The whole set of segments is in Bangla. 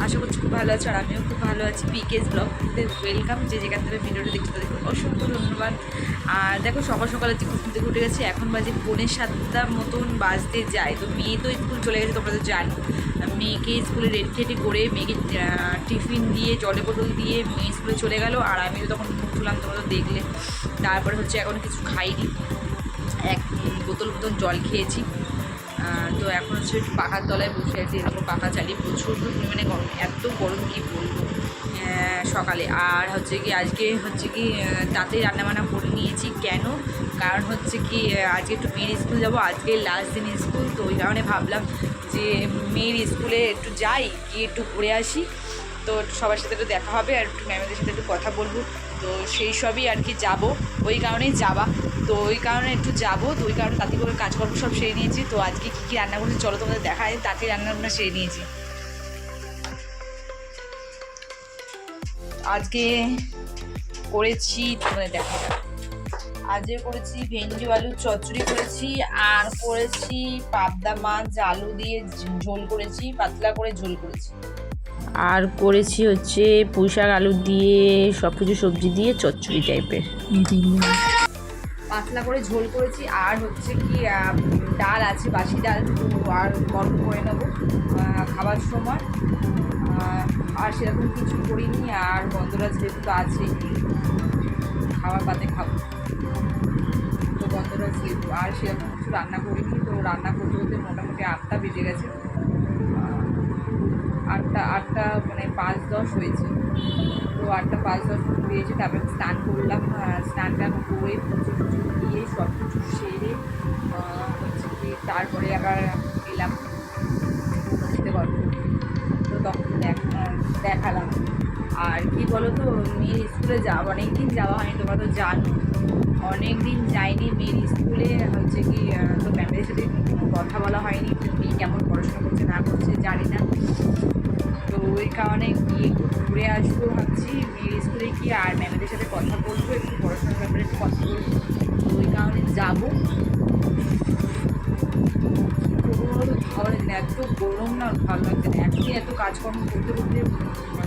আশা করছি খুব ভালো আছো, আর আমিও খুব ভালো আছি। পিকেস ব্লগতে ওয়েলকাম। যে যেখান থেকে ভিডিওটা দেখতে তাদেরকে অসংখ্য ধন্যবাদ। আর দেখো সকাল সকাল আজকে ঘুম থেকে উঠে গেছি, এখন বাজে 6:45 মতন বাজতে যায়। তো মেয়ে তো স্কুল চলে গেছে, তোমরা তো জানো। মেয়েকে স্কুলে রেডি টেডি করে মেয়েকে টিফিন দিয়ে জলের বোতল দিয়ে মেয়ে স্কুলে চলে গেল, আর আমিও তখন উঠলাম, তোমরা তো দেখলে। তারপরে হচ্ছে এখন কিছু খাইনি, এক বোতল জল খেয়েছি। তো এখন হচ্ছে একটু পাখার তলায় বসে আছি, এরকম পাখা চালিয়ে। প্রচণ্ড পরিমাণে গরম, এত গরম কি বলবো সকালে। আর হচ্ছে কি আজকে হচ্ছে কি তাতেই রান্নাবান্না করে নিয়েছি। কেন? কারণ হচ্ছে কি আজকে একটু মেয়ের স্কুল যাবো, আজকে লাস্ট দিন স্কুল, তো ওই কারণে ভাবলাম যে মেয়ের স্কুলে একটু যাই, গিয়ে একটু ঘুরে আসি। তো সবার সাথে একটু দেখা হবে, আর একটু ম্যামেদের সাথে একটু কথা বলবো। তো সেই সবই আর কি যাবো, ওই কারণেই যাওয়া। তো ওই কারণে একটু যাবো, তো ওই কারণে তাতে করে কাজকর্ম সব সেরে নিয়েছি। তো আজকে কী কী রান্না করেছি চলো তোমাদের দেখায়। তাতে রান্নাবান্না সেরে নিয়েছি। আজকে করেছি, তোমাদের দেখা যাবে। আজকে করেছি ভেন্ডি আলুর চচ্চড়ি করেছি, আর করেছি পাবদা মাছ আলু দিয়ে ঝোল করেছি, পাতলা করে ঝোল করেছি। আর করেছি হচ্ছে পুঁইশাক আলু দিয়ে সব কিছু সবজি দিয়ে চচ্চড়ি টাইপের, পাতলা করে ঝোল করেছি। আর হচ্ছে কি ডাল আছে, বাসি ডাল, তো আর গরম করে নেবো খাবার সময়। আর সেরকম কিছু করিনি। আর গন্ধরাজ লেবু তো আছেই, খাবার পাতে খাবো, তো গন্ধরাজ লেবু। আর সেরকম কিছু রান্না করিনি। তো রান্না করতে করতে মোটামুটি 8টা বেজে গেছে, 8টা মানে 5-10 হয়েছে। তো 8টা 5-10 পেয়েছে। তারপরে স্নান করলাম, স্নান টান করে পুজো টুজো দিয়ে সব কিছু সেরে হচ্ছে কি তারপরে আবার এলাম সাথে গল্প করতে। তো তখন দেখালাম। আর কি বলো তো, মেয়ের স্কুলে যাওয়া অনেক দিন যাওয়া হয়নি, তোমরা তো জানো। অনেক দিন যাইনি মেয়ের স্কুলে, হচ্ছে কি তো ম্যামের সাথে কথা বলা হয়নি, মেয়ে কেমন পড়াশোনা করছে না করছে জানি না। তো ওই কারণে গিয়ে একটু ঘুরে আসবো ভাবছি মেয়ের স্কুলে গিয়ে, আর ম্যামেদের সাথে কথা বলবো, একটু পড়াশোনার ব্যাপারে একটু কথা বলবো। তো ওই কারণে যাবো। ভালো লাগছে না, এত গরম না, ভালো লাগছে না। একদিন এত কাজকর্ম করতে করতে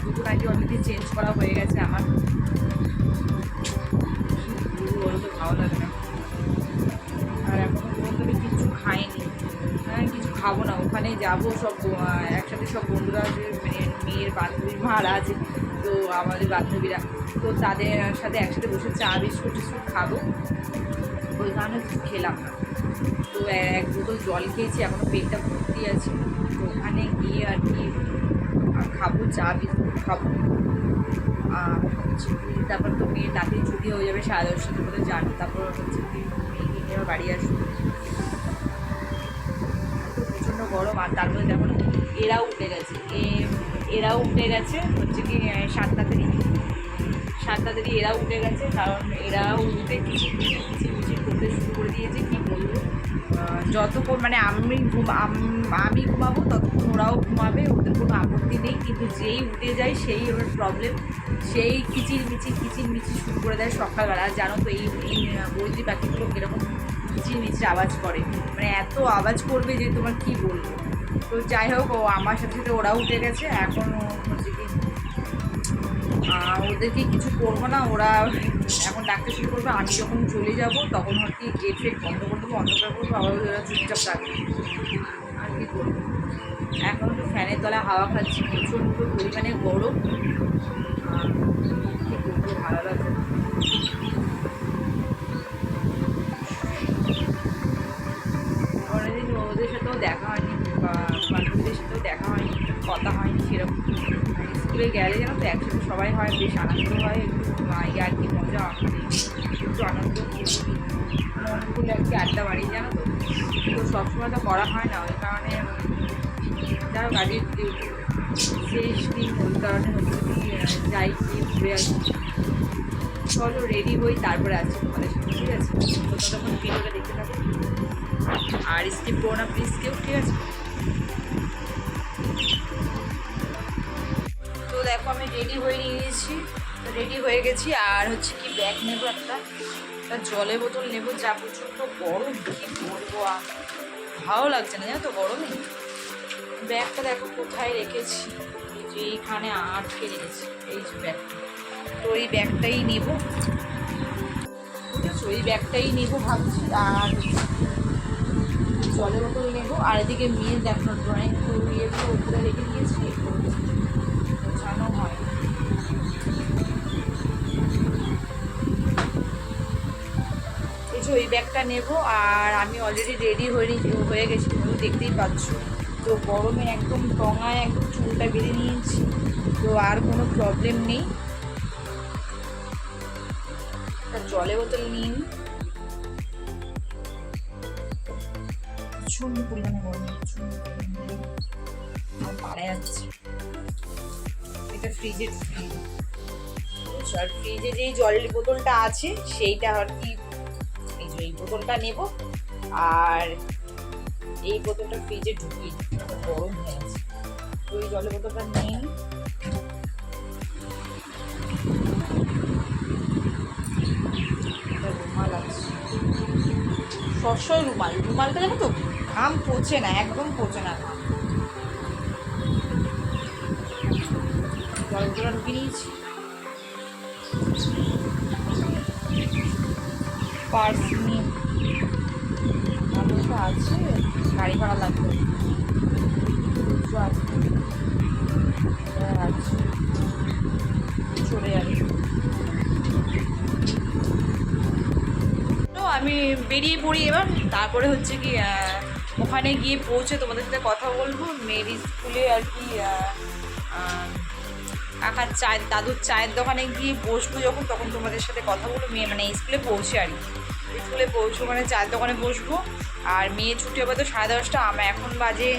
দুটো নাইটি অলরেডি চেঞ্জ করা হয়ে গেছে আমার, তো ভালো লাগে না। আর এখনও পর্যন্ত আমি কিছু খাইনি, কিছু খাবো না। ওখানে যাবো সব একসাথে, সব বন্ধুরা মানে মেয়ের বান্ধবী মারা আছে, তো আমাদের বান্ধবীরা, তো তাদের সাথে একসাথে বসে চা বিস্কুট টিস্কুট খাবো। ওই কারণে কিছু খেলাম না। তো এক বোতল জল খেয়েছি, এখনও পেটটা ভর্তি আছে। তো ওখানে গিয়ে আর কি খাবো, চা বিস্কুট খাবো। তারপর তো মেয়ে তাড়াতাড়ি ছুটি হয়ে যাবে 10:30 করে জানো। তারপর হচ্ছে কি মেয়েকে নিয়ে বাড়ি আসবো। প্রচণ্ড গরম। আর তারপরে দেখো না, এরাও উঠে গেছে, এরাও উঠে গেছে হচ্ছে কি 7টা থেকে এরাও উঠে গেছে। কারণ এরাও উঠে কিচির করতে শুরু করে দিয়েছে। কী বলবো, যতক্ষণ মানে আমি ঘুমাবো ততক্ষণ ওরাও ঘুমাবে, ওদের কোনো আপত্তি নেই। কিন্তু যেই উঠে যায় সেই ওর প্রবলেম, সেই কিচির মিচির শুরু করে দেয় সকালবেলা। জানো তো এই বৈদ্যুতিক পাখিগুলো কীরকম কিচির মিচির আওয়াজ করে, মানে এত আওয়াজ করবে যে তোমার কি বলবো। তো যাই হোক, ও আমার সাথে সাথে ওরাও উঠে গেছে। এখন হচ্ছে কি ওদেরকে কিছু করবো না, ওরা এখন ডাকতে শুরু করবে। আমি যখন চলে যাব তখন হচ্ছে গেট ফেট বন্ধ করে দেবো, অন্ধকার করবো, আবার ওরা চুপচাপ থাকবে। আর কি করবো, এখন তো ফ্যানের তলায় হাওয়া খাচ্ছি, প্রচণ্ড পরিমাণে গরম। কী করবো, ভালো লাগছে না। অনেকদিন ওদের সাথেও দেখা হয়নি, বা বান্ধবীদের সাথেও দেখা হয়নি, কথা হয়নি সেরকম। স্কুলে গেলে যেন তো একসাথে সবাই হয়, বেশ আনন্দ হয়, একটু আর কি মজা, একটু আনন্দ মন খুলে আর কি আড্ডা বাড়ি, জানো তো। তো সবসময় তো করা হয় না, ওই কারণে যাও গাড়ির শেষ দিন, ওই কারণে হচ্ছে যাই গিয়ে ঘুরে আসি। চলো রেডি হই, তারপরে আসছি তোমাদের সাথে, ঠিক আছে? তো তখন ভিডিওটা দেখতে থাকো, আর স্কিপ করো না প্লিজ কেউ, ঠিক আছে? তো দেখো আমি রেডি হয়ে নিয়েছি, রেডি হয়ে গেছি। আর হচ্ছে কি ব্যাগ নেবো, একটা জলের বোতল নেবো, যা প্রচণ্ড গরম, কী বলবো। ভালো লাগছে না জানো তো গরমে। ব্যাগটা দেখো কোথায় রেখেছি, যে এইখানে আটকে রেখেছি এই যে ব্যাগটা, তো এই ব্যাগটাই নেব, বুঝেছো, এই ব্যাগটাই নেবো ভাবছি। আর জলের বোতল নেবো। আর এদিকে মেয়ে দেখো ড্রয়িং ইয়েগুলো উপরে রেখে দিয়েছি, গোছানো হয়। এই ব্যাগটা নেব। আর আমি অলরেডি রেডি হয়ে গেছি, তুমি দেখতেই পাচ্ছ। তো গরমে একদম টঙায় একদম চুলটা বেঁধে নিয়েছি, তো আর কোনো প্রবলেম নেই। জলের বোতল নিয়ে নিই, প্রচণ্ড পরিমাণে গরম, প্রচণ্ড পরিমাণে পাড়া যাচ্ছে। এটা ফ্রিজের ফ্রিজ, আর ফ্রিজে যেই জলের বোতলটা আছে সেইটা আর কি, এই বোতলটা নেব। আর এই বোতলটা ফ্রিজে ঢুকিয়ে গরম হয়ে আছে, তো এই জলের বোতলটা নিয়ে নিই। রুমাল আছে, সবসময় রুমালটা জানো তো ঘাম পচে না, একদম পচে না ঘাম। জল বোতলটা ঢুকিয়ে নিয়েছি। পার্স নিয়ে তো আছে, গাড়ি ভাড়া লাগবে, চলে যাবে। তো আমি বেরিয়ে পড়ি এবার। তারপরে হচ্ছে কি ওখানে গিয়ে পৌঁছে তোমাদের সাথে কথা বলবো। মেয়ের স্কুলে আর কি কাকার দাদুর চায়ের দোকানে গিয়ে বসবো যখন, তখন তোমাদের সাথে কথা বলবো। মেয়ে মানে স্কুলে পৌঁছে আর কি, স্কুলে পৌঁছে মানে চায়ের দোকানে বসবো। আর মেয়ে ছুটি হবে তো 10:30, আমার এখন বাজে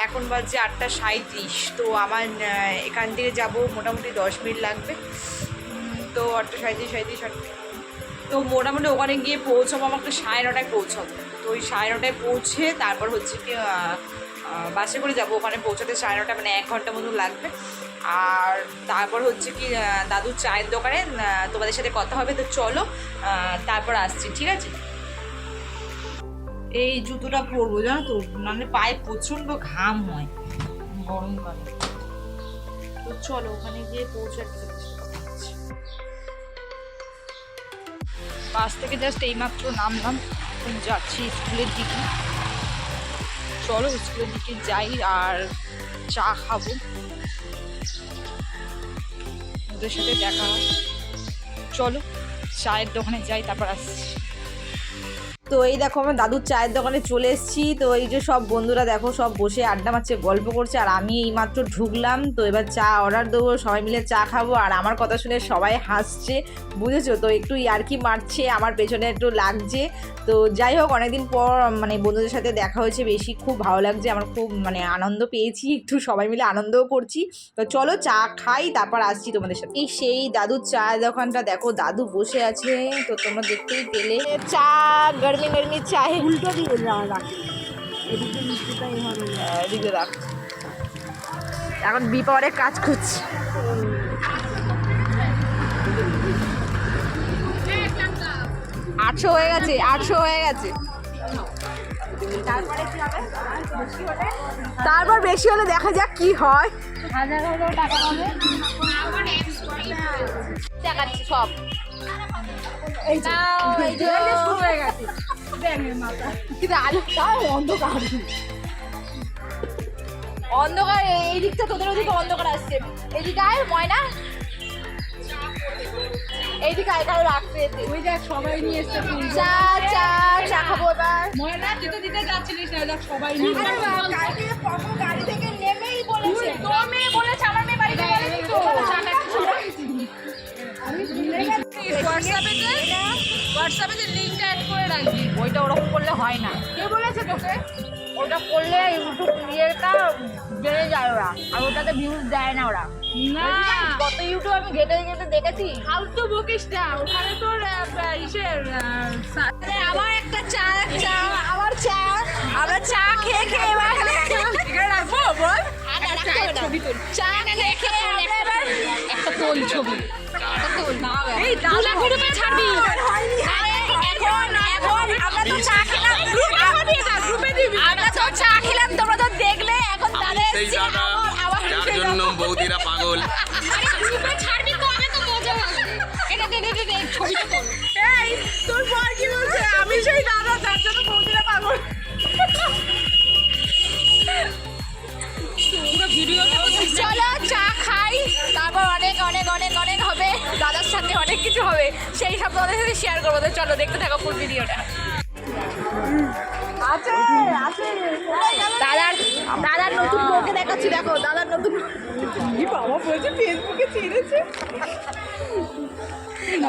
এখন বাজে 8:37। তো আমার এখান থেকে যাব মোটামুটি 10 মিনিট লাগবে। তো 8:37 তো মোটামুটি ওখানে গিয়ে পৌঁছাবো, আমাকে 9:30 পৌঁছাবো। তো ওই 9:30 পৌঁছে তারপর হচ্ছে কি বাসে করে যাবো, ওখানে পৌঁছাতে 9:30 মানে 1 ঘন্টা মতো লাগবে। আর তারপর হচ্ছে কি দাদুর চায়ের দোকানে তোমাদের সাথে কথা হবে। তো চলো তারপর আসছি, ঠিক আছে। এই জুতোটা পরবো জানো তো, মানে পায়ে প্রচণ্ড ঘাম হয় গরমকালে। তো চলো ওখানে গিয়ে পৌঁছাতে বাস থেকে জাস্ট এইমাত্র নামলাম, যাচ্ছি স্কুলের দিকে। চলো স্কুলের দিকে যাই আর চা খাবো, ওদের সাথে দেখা হয়। চলো চায়ের দোকানে যাই, তারপর আসছি। তো এই দেখো আমার দাদুর চায়ের দোকানে চলে এসেছি। তো এই যে সব বন্ধুরা দেখো সব বসে আড্ডা মারছে, গল্প করছে, আর আমি এইমাত্র ঢুকলাম। তো এবার চা অর্ডার দেবো, সবাই মিলে চা খাবো। আর আমার কথা শুনে সবাই হাসছে, বুঝেছো, তো একটু ইয়ার্কি মারছে, আমার পেছনে একটু লাগছে। তো যাই হোক, অনেকদিন পর মানে বন্ধুদের সাথে দেখা হয়েছে, বেশি খুব ভালো লাগছে আমার, খুব মানে আনন্দ পেয়েছি, একটু সবাই মিলে আনন্দও করছি। তো চলো চা খাই, তারপর আসছি তোমাদের সাথে। এই সেই দাদুর চায়ের দোকানটা দেখো, দাদু বসে আছে, তো তোমরা দেখতেই পেলে। চা গরমি গরমি চায়ে উল্টো দিয়ে রাখ, এদিকে রাখ। এখন বিপারে কাজ করছি। 800 হয়ে গেছে, 800 হয়ে গেছে। তারপর বেশি হলে দেখা যাক কি হয়। দেখাচ্ছি সব অন্ধকার, এই দিকটা তোদের ওদিকে অন্ধকার আসছে, এদিকে আয় ময়না, এইদিকে আয়, কারো রাখতে ওই দেখ সবাই নিয়ে এসছে চা চা চা খাবো এবার। ময়না তুই তো দিতে যাচ্ছিলিস না, দেখ সবাই নিয়ে কালকে কখন গাড়ি থেকে নেমেই বলেছে, তো মেয়ে বলেছে, আমার মেয়ে বাড়িতে বলেনি তো আমি ভুলে গেছি। হোয়াটসঅ্যাপে যে লিংকটা অ্যাড করে রাখবি, ওইটা ওরকম করলে হয় না। কে বলেছে তোকে? ওটা করলে ইউটিউব ইয়েটা বেড়ে যায় ওরা, আর ওটাতে ভিউজ দেয় না ওরা। না কত ইউটিউব আমি ঘেটে ঘেটে দেখেছি। ফালতু বকিস না, ওখানে তোর ইসের আবার একটা চা চা আবার চা, আমরা চা খেয়ে খেয়ে এবার এখানে রাখবো বল, ছবি তুল, চা খেয়ে খেয়ে আমরা এবার একটা তোল ছবি, এই দাদা গ্রুপে ছাড়বি। এখন আমরা তো চা খেলাম, গ্রুপে দিবি, আমরা তো চা খেলাম, তোমরা তো দেখলে সেই দাদা যার জন্য বৌদিরা পাগল। তোর পর কি বলছে? আমি সেই দাদা যার জন্য বৌদিরা পাগল। চলো চা খাই, তারপর অনেক অনেক অনেক অনেক হবে, দাদার সাথে অনেক কিছু হবে, সেই সব তোমাদের সাথে শেয়ার করবো। তো চলো দেখতে থাকো ফুল ভিডিওটা। দাদার নতুন বউকে দেখাচ্ছি, দেখো দাদার নতুন বাবা বলছে ফেসবুকে ছেড়েছে,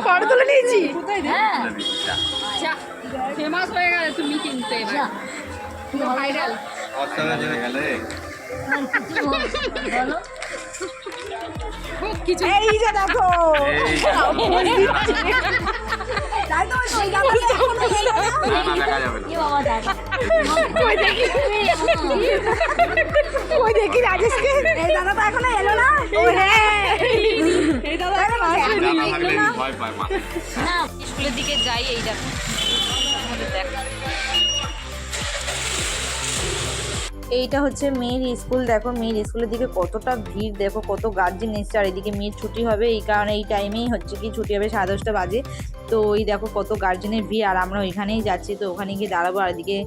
ফটো তুলে নিয়েছি। ফেমাস হয়ে গেল তুমি কিন্তু ভাইরাল। এই যে দেখো দেখি রাজেশকে, এই দাদা তো এখনো এলো না। স্কুলের দিকে যাই, এই দেখো এইটা হচ্ছে মেয়ের স্কুল। দেখো মেয়ের স্কুলের দিকে কতটা ভিড়, দেখো কত গার্জেন এসছে। আর এদিকে মেয়ের ছুটি হবে, এই কারণে এই টাইমেই হচ্ছে কি ছুটি হবে 10:30 বাজে। তো ওই দেখো কত গার্জেনের ভিড়, আর আমরা ওইখানেই যাচ্ছি। তো ওখানে গিয়ে দাঁড়াবো। আর এদিকে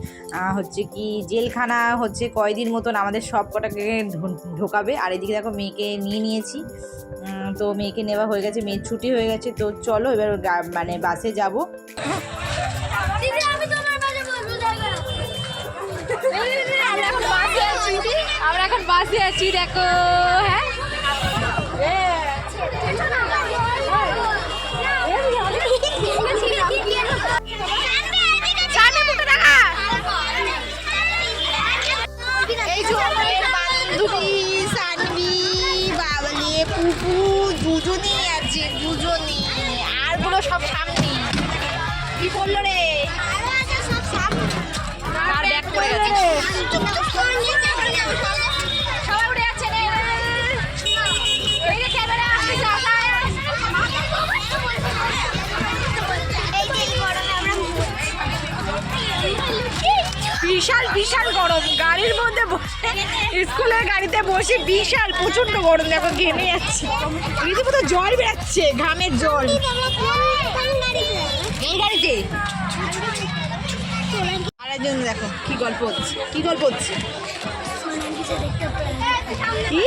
হচ্ছে কি জেলখানা হচ্ছে কয়দিন মতন আমাদের সব কটাকে ঢোকাবে। আর এদিকে দেখো মেয়েকে নিয়ে নিয়েছি, তো মেয়েকে নেওয়া হয়ে গেছে, মেয়ের ছুটি হয়ে গেছে। তো চলো এবার মানে বাসে যাবো। আমরা এখন বাসে আছি, দেখো। হ্যাঁ পুপু দুজনেই আছে, দুজনে আর গুলো সব সামনে। কি বললো রে? আর ব্যাক করে গেছে, সবাই উঠে যাচ্ছে রে। এই যে ক্যামেরা বিশাল বিশাল গরম, গাড়ির মধ্যে বসে স্কুলের গাড়িতে বসে বিশাল প্রচন্ড গরম। দেখো ঘেমে যাচ্ছে, রীতিমতো জল বেরাচ্ছে, ঘামের জল। এই গাড়িতে আরেকজন দেখো কি গল্প হচ্ছে, কি গল্প হচ্ছে। কি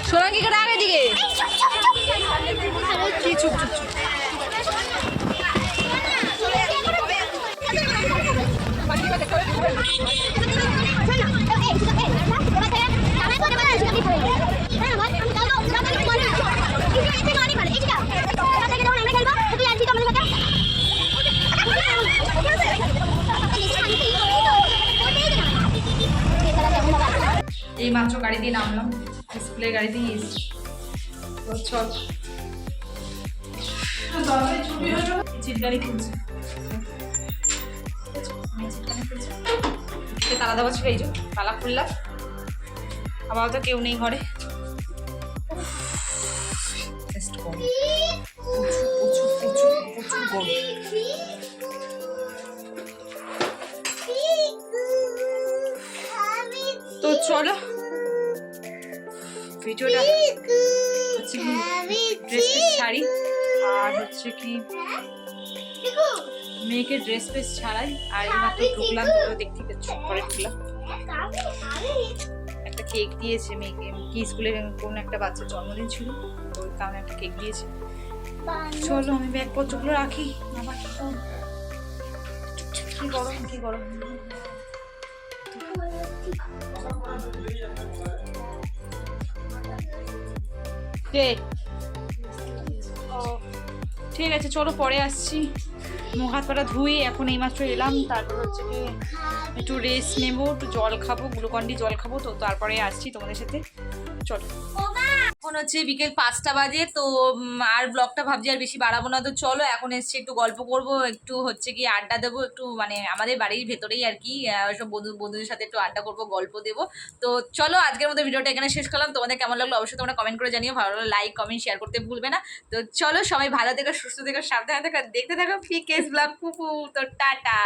সোনাঙ্গি কাটা আগে দিকে কি চুপ চুপ চুপ। এই মাত্র গাড়ি দিয়ে নামলাম, স্কুলের গাড়ি দিয়ে এসেছি। চল চিটগাড়ি খুলছে, তালা দেওয়া ছিল, এই যে তালা খুললাম। আবার তো কেউ নেই ঘরে, তো চলো ভিডিওটা হচ্ছে কি ড্রেস পিস ছাড়ি, আর হচ্ছে কি মেয়েকে ড্রেস পিস ছাড়াই। আর এই মাত্র ঢুকলাম, তোমরা দেখতে পাচ্ছ, পরে ঢুকলাম। একটা কেক দিয়েছে মেয়েকে, কি স্কুলে কোন একটা বাচ্চার জন্মদিন ছিল, ওই কারণে একটা কেক দিয়েছে। চলো আমি ব্যাগপত্রগুলো রাখি। আবার কি গরম, কি গরম। ঠিক আছে চলো পরে আসছি। মুখ হাত পাটা ধুই, এখন এইমাত্র এলাম। তারপর হচ্ছে কি একটু রেস্ট নেবো, একটু জল খাবো, গ্লুকন্ডি জল খাবো। তো তারপরে আসছি তোমাদের সাথে, চলো। এখন হচ্ছে বিকেল 5টা বাজে। তো আর ব্লগটা ভাবছি আর বেশি বাড়াবো না। তো চলো এখন এসছি একটু গল্প করব, একটু হচ্ছে কি আড্ডা দেবো, একটু মানে আমাদের বাড়ির ভেতরেই আর কি সব বন্ধুদের সাথে একটু আড্ডা করবো, গল্প দেবো। তো চলো আজকের মতো ভিডিওটা এখানে শেষ করলাম। তোমাদের কেমন লাগলো অবশ্যই তোমরা কমেন্ট করে জানিও, ভালো লাগলে লাইক কমেন্ট শেয়ার করতে ভুলবে না। তো চলো সবাই ভালো থেকো, সুস্থ থেকো, সাবধানে থেকো, দেখতে থাকো পিকেস ব্লগ পুপু। তো টাটা।